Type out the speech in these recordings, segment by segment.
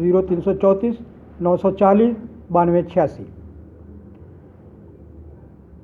0334 940 9286।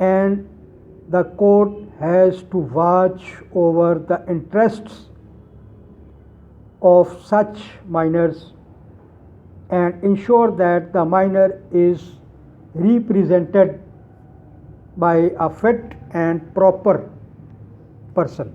and the court has to watch over the interests of such minors and ensure that the minor is represented by a fit and proper person।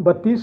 32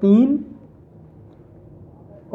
3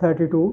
32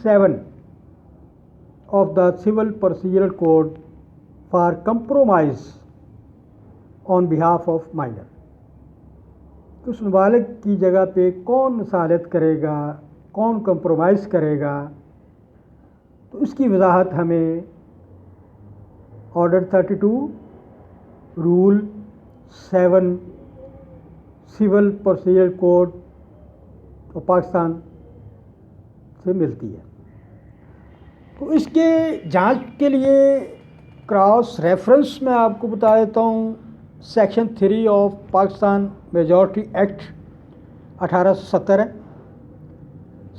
7 of the Civil Procedural Code for compromise on behalf of minor. تو اس نابالغ کی جگہ پہ کون مصالحت کرے گا، کون compromise کرے گا، تو اس کی وضاحت ہمیں order 32 rule 7 civil procedure code Pakistan سے ملتی ہے۔ تو اس کے جانچ کے لیے کراس ریفرنس میں آپ کو بتا دیتا ہوں، section 3 of Pakistan majority act 1870 ہے،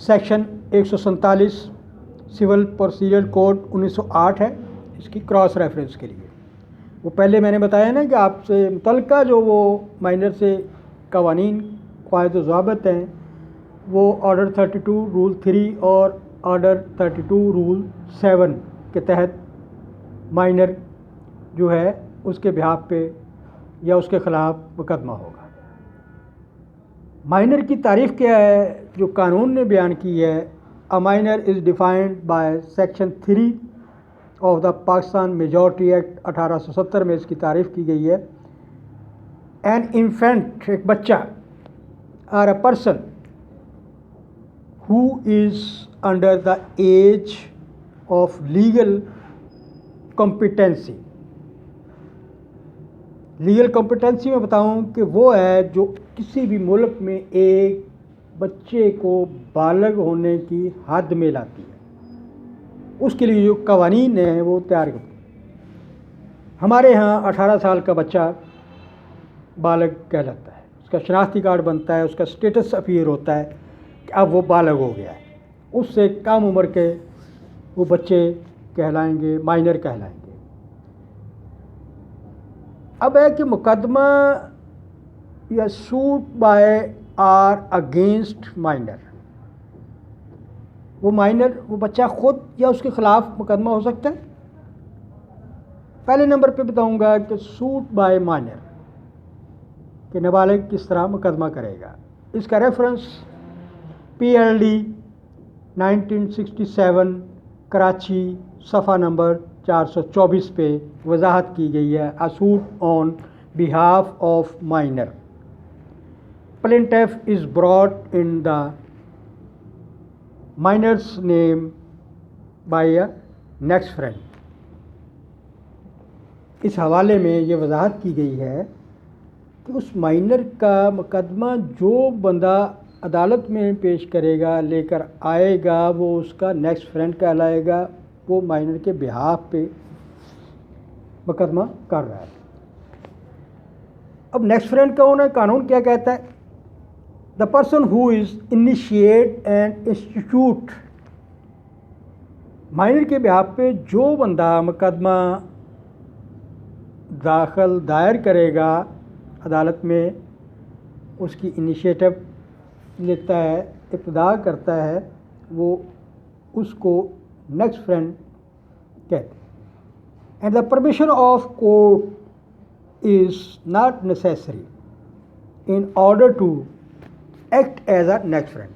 سیکشن 147 سول پروسیجر کوڈ 1908 ہے اس کی کراس ریفرنس کے لیے۔ وہ پہلے میں نے بتایا نا کہ آپ سے متعلقہ جو وہ مائنر سے قوانین قواعد و ضوابط ہیں وہ آرڈر 32 رول 3 اور آرڈر 32 رول 7 کے تحت مائنر جو ہے اس کے بہاف پہ یا اس کے خلاف مقدمہ ہوگا۔ مائنر کی تعریف کیا ہے جو قانون نے بیان کی ہے؟ A minor is defined by section 3 of the Pakistan majority act 1870 میں اس کی تعریف کی گئی ہے۔ An infant، ایک بچہ، or a person who is under the age of legal competency۔ Legal competency میں بتاؤں کہ وہ ہے جو کسی بھی ملک میں ایک بچے کو بالغ ہونے کی حد میں لاتی ہے، اس کے لیے جو قوانین ہیں وہ تیار کرتی ہیں۔ ہمارے ہاں 18 سال کا بچہ بالغ کہلاتا ہے، اس کا شناختی کارڈ بنتا ہے، اس کا سٹیٹس اپیئر ہوتا ہے کہ اب وہ بالغ ہو گیا ہے۔ اس سے کم عمر کے وہ بچے کہلائیں گے، مائنر کہلائیں گے۔ اب ہے کہ مقدمہ یا suit by or against minor, وہ مائنر وہ بچہ خود یا اس کے خلاف مقدمہ ہو سکتا ہے۔ پہلے نمبر پہ بتاؤں گا کہ سوٹ بائے مائنر کہ نابالغ کس طرح مقدمہ کرے گا۔ اس کا ریفرنس PLD 1967 کراچی صفحہ نمبر 424 پہ وضاحت کی گئی ہے۔ A suit on behalf of minor plaintiff is brought in the minor's name by a next friend۔ اس حوالے میں یہ وضاحت کی گئی ہے کہ اس مائنر کا مقدمہ جو بندہ عدالت میں پیش کرے گا، لے کر آئے گا، وہ اس کا نیکسٹ فرینڈ کہلائے گا، وہ مائنر کے بہاف پہ مقدمہ کر رہا ہے۔ اب نیکسٹ فرینڈ کون ہے؟ قانون کیا کہتا ہے؟ The person who is initiate and institute, minor کے بہاف پہ جو بندہ مقدمہ دائر کرے گا عدالت میں، اس کی انیشیٹو لیتا ہے، ابتدا کرتا ہے، وہ اس کو نیکسٹ فرینڈ کہتے ہیں۔ And the permission of court is not necessary in order to act as a next friend.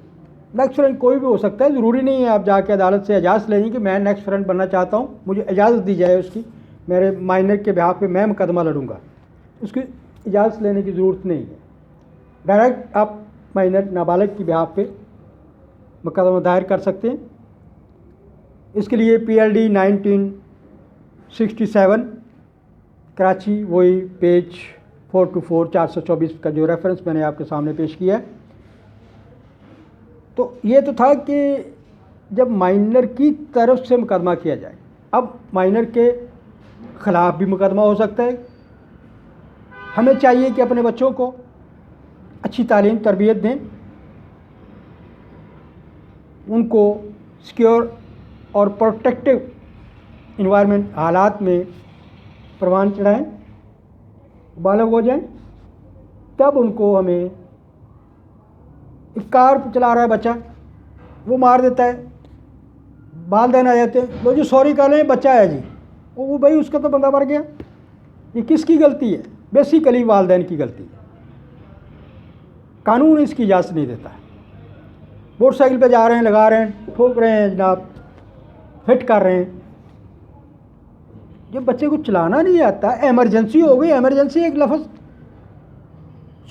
Next friend کوئی بھی ہو سکتا ہے، ضروری نہیں ہے آپ جا کے عدالت سے اجازت لیں کہ میں نیکسٹ فرینڈ بننا چاہتا ہوں، مجھے اجازت دی جائے اس کی، میرے مائنر کے بہاف پہ میں مقدمہ لڑوں گا۔ اس کی اجازت لینے کی ضرورت نہیں ہے، ڈائریکٹ آپ مائنر نابالغ کی بہاف پہ مقدمہ دائر کر سکتے ہیں۔ اس کے لیے PLD 1967 کراچی، وہی پیج 424 424 کا جو ریفرنس میں نے آپ کے سامنے پیش کیا ہے۔ تو یہ تو تھا کہ جب مائنر کی طرف سے مقدمہ کیا جائے، اب مائنر کے خلاف بھی مقدمہ ہو سکتا ہے۔ ہمیں چاہیے کہ اپنے بچوں کو اچھی تعلیم تربیت دیں، ان کو سیکیور اور پروٹیکٹیو انوائرمنٹ حالات میں پروان چڑھائیں، بالغ ہو جائیں، تب ان کو ہمیں ایک کار چلا رہا ہے بچہ، وہ مار دیتا ہے، والدین آ جاتے ہیں، لو جی سوری کہہ لیں، بچہ ہے جی، وہ بھائی اس کا تو بندہ مر گیا۔ یہ کس کی غلطی ہے؟ بیسیکلی والدین کی غلطی ہے، قانون اس کی اجازت نہیں دیتا ہے۔ موٹر سائیکل پہ جا رہے ہیں، لگا رہے ہیں، ٹھوک رہے ہیں جناب، ہٹ کر رہے ہیں، جب بچے کو چلانا نہیں آتا، ایمرجنسی ہو گئی، ایمرجنسی ایک لفظ،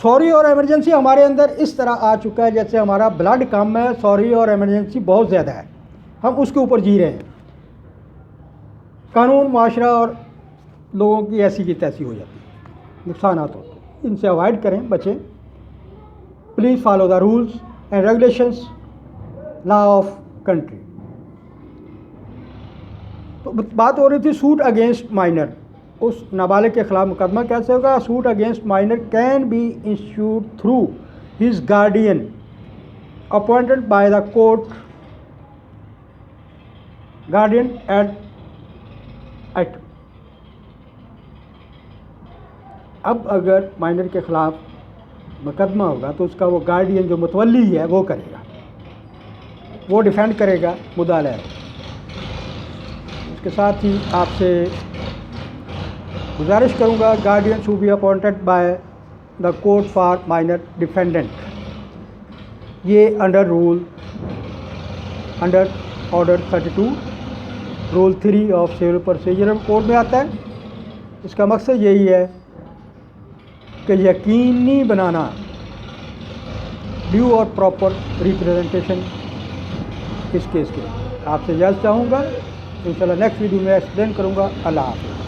سوری اور ایمرجنسی ہمارے اندر اس طرح آ چکا ہے جیسے ہمارا بلڈ کم ہے، سوری اور ایمرجنسی بہت زیادہ ہے، ہم اس کے اوپر جی رہے ہیں، قانون معاشرہ اور لوگوں کی ایسی کی تیسی ہو جاتی ہے، نقصانات ہوتے ہیں، ان سے اوائڈ کریں، بچیں. Please follow the rules and regulations, law of country. تو بات ہو رہی تھی سوٹ اگینسٹ مائنر، اس نابالغ کے خلاف مقدمہ کیسے ہوگا؟ Suit against minor can be institute through his guardian appointed by the court guardian at. اب اگر مائنر کے خلاف مقدمہ ہوگا تو اس کا وہ گارڈین جو متولی ہے وہ کرے گا، وہ ڈیفینڈ کرے گا مدعا علیہ. اس کے ساتھ ہی آپ سے گزارش کروں گا، guardian shall be appointed by the court for minor defendant. یہ under order 32 rule 3 of civil procedure code میں آتا ہے. اس کا مقصد یہی ہے کہ یقینی بنانا ڈیو اور پراپر ریپریزنٹیشن اس کیس کے. آپ سے اجازت چاہوں گا، انشاءاللہ نیکسٹ ویڈیو میں ایکسپلین کروں گا. اللہ حافظ.